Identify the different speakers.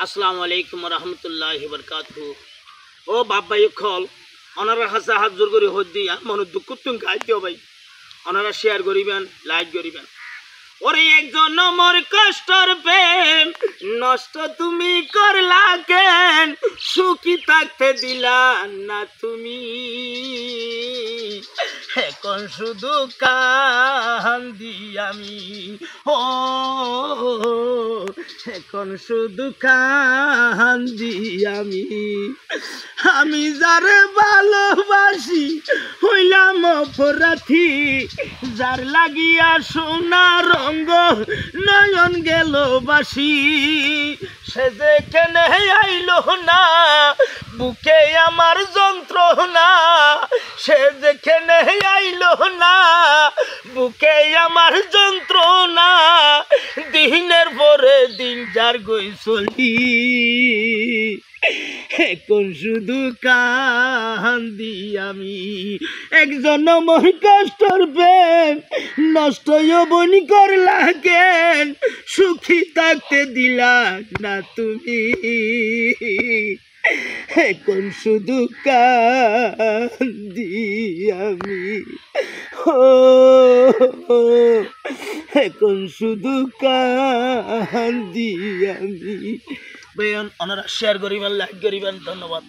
Speaker 1: আসসালামু আলাইকুম রহমতুল্লাহি বরকাতুহু। ও বাবাই খল ওনারা হাসা হাত জোর করে হদ দিয়া মনে দুঃখ তুমি গাইতেও ভাই ওনারা শেয়ার করিবেন, লাইক করিবেন। ওরে একজন মোর কষ্টর প্রেম নষ্ট তুমি করলা কেন, সুখী থাকতে দিলা না তুমি, এখন শুধু কান্দি আমি। ও এখন শুধু কান্দি আমি। আমি যারে ভালোবাসি হইলাম অপরাধী, যার লাগিয়া সোনা রঙ্গ নয়ন গেল বাসি, সে যেখানে আইল না বুকে আমার যন্ত্রণা, সে যেখানে আইল না বুকে আমার যন্ত্রণা, দিনের পরে দিন যার গই চলি, এখন শুধু কান্দি আমি। একজন মোর কষ্টর প্রেম নষ্ট যৌবন করলা কেন, সুখী থাকতে দিলা না তুমি, এখন শুধু কান্দি আমি। এখন শুধু কান্দি আমি। ভাই ওনারা শেয়ার করিবেন, লাইক করিবেন। ধন্যবাদ।